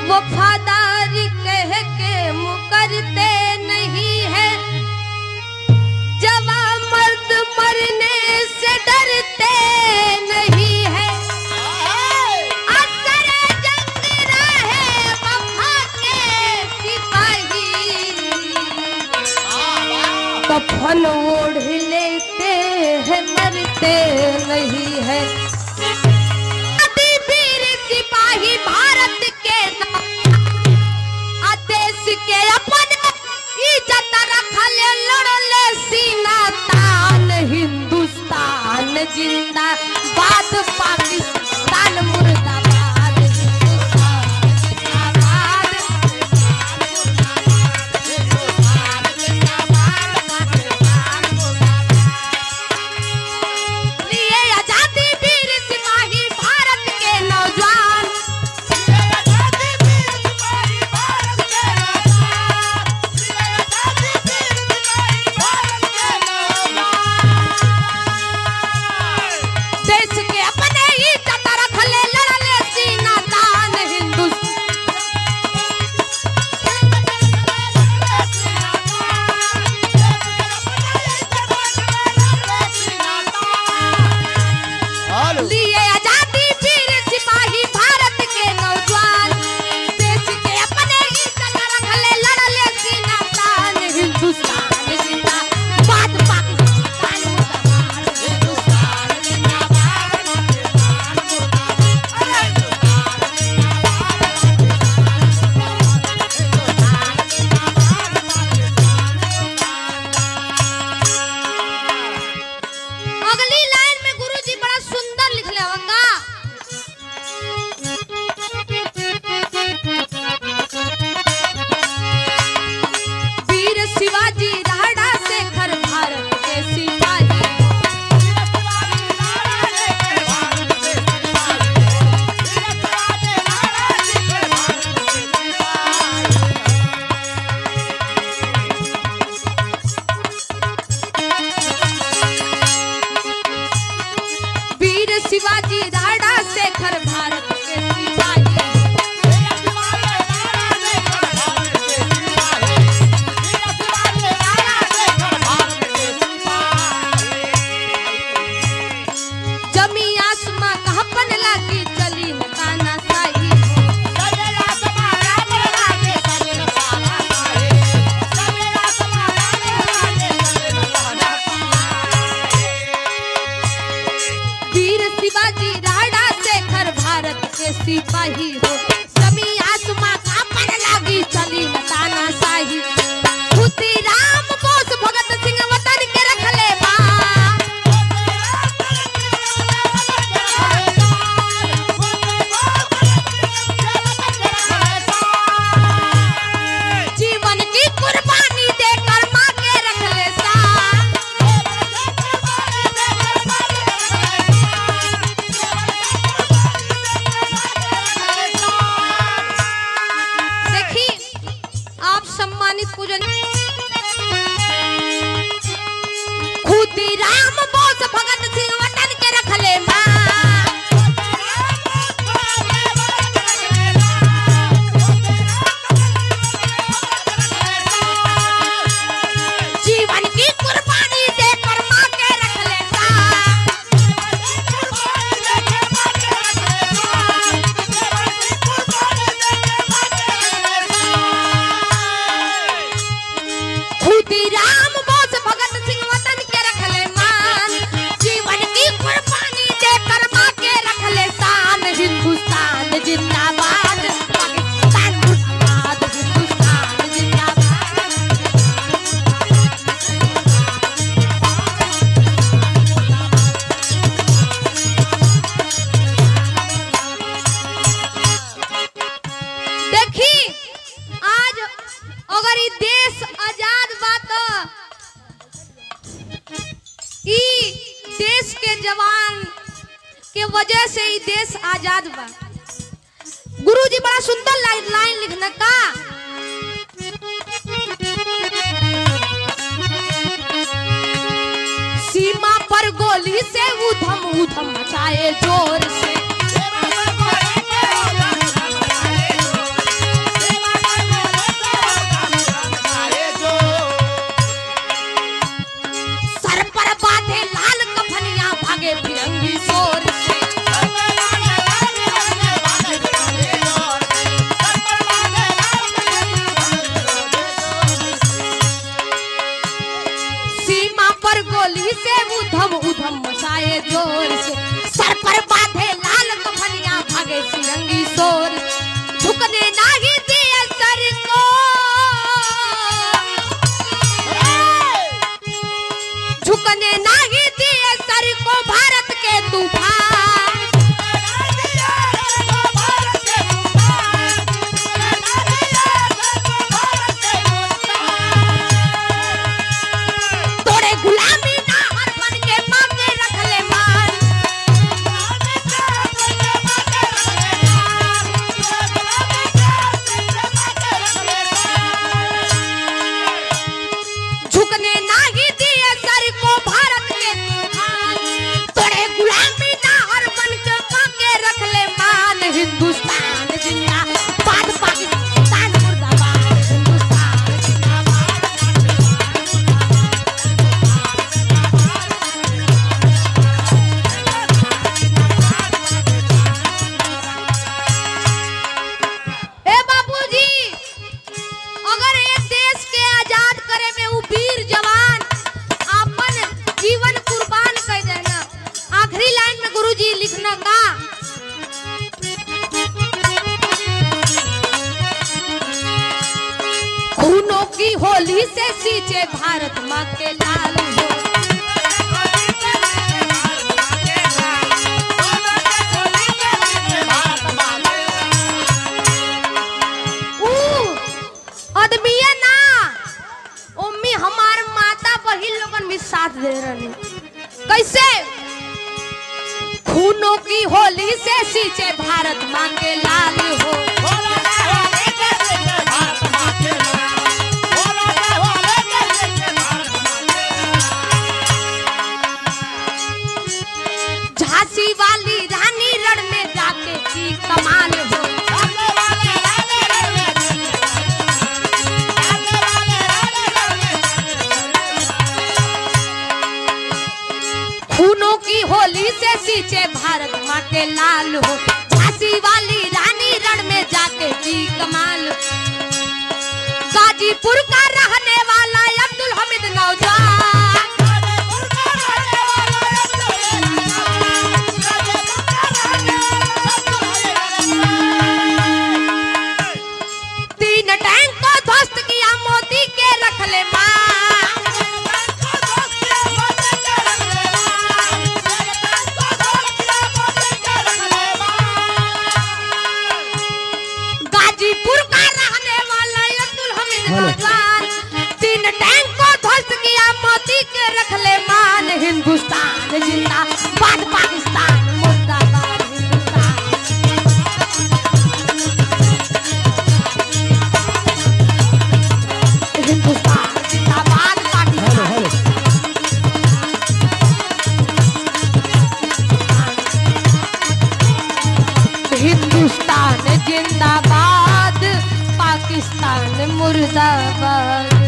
वफादारी कह के मुकरते नहीं है, जवां मर्द मरने से डरते नहीं है। असरे जंग रहे वफा के सिपाही, कफन ओढ़ लेते हैं मरते नहीं है। भारत के देश के अपने इज्जत रखले लड़ले सीना तान, हिंदुस्तान जिंदाबाद पाकिस्तान मुर्दाबाद, हिंदुस्तान जिंदाबाद। लिए आजादी वीर सिपाही भारत के नौजवान, शिवाजी राणा शेखर भारत के सिपाही, जमी आसमां कहाँ पन लागी चली तानाशाही, शिवाजी राणा शेखर भारत के सिपाही हो, जमी आसमां का पन लागी चली तानाशाही। खुदीराम बोस भगत सिंह वतन के रखले बाप, जीवन की कुर्बानी देकर मां के रखले साथ। सम्मानित पूजन खुदीराम बोस भगत सिंह वतन के रखले मां, जीवन की कुर्बानी देकर मां के रखले साथ। खुदीराम बोस भगत सिंह वतन के रखले मान, जीवन की कुर्बानी देकर मां के रखले शान। हिंदुस्तान जिंदाबाद पाकिस्तान मुर्दाबाद, हिंदुस्तान जिंदाबाद। देखी आज अगर ये देश आजाद बात, ई देश के जवान के वजह से ही देश आजाद बा। गुरुजी बड़ा सुंदर लाइन लिखने का, सीमा पर गोली से उधम उधम मचाए जोर से, बजरंगी शोर, झुकने नहीं दिए सर को, झुकने नहीं दिए सर को भारत के तूफान। तोड़े गुलामी ना हर बन के मां के रख ले मान, झुकने नहीं दिए सर को भारत के तूफान। तोड़े गुलामी ना हर बन के मां के रख ले मान। हिंदुस्तान जिंदाबाद, पाकिस्तान मुर्दाबाद, हिंदुस्तान जिंदाबाद। ए बापूजी, अगर एक देश के आजाद करे में उ वीर जवान अपन जीवन कुर्बान कर देना, आखिरी लाइन में गुरुजी लिखना का, खूनों की होली से सींचे भारत माँ के लाल हो। आदमिया ना उम्मी हमार माता बहिन लोगन भी साथ दे रहे। कैसे? खूनों की होली से सींचे भारत माँ के लाल हो। झांसी वाली रानी रण में जाके की कमाल हो। खूनों की होली से सींचे भारत माँ के लाल हो। झांसी वाली रानी रण में जाके की कमाल। गाजीपुर का रहने वाला अब्दुल हमीद नौजवान, तीन टैंक को ध्वस्त किया मोदी के रख ले मां। गाजीपुर का रहने वाला अब्दुल हमीद नौजवान, तीन टैंक को ध्वस्त किया मोदी के रख ले मान। हिंदुस्तान जिंदाबाद, पाकिस्तान मुर्दाबाद, हिंदुस्तान हिंदुस्तान जिंदाबाद, पाकिस्तान हिंदुस्तान जिंदाबाद, पाकिस्तान मुर्दाबाद।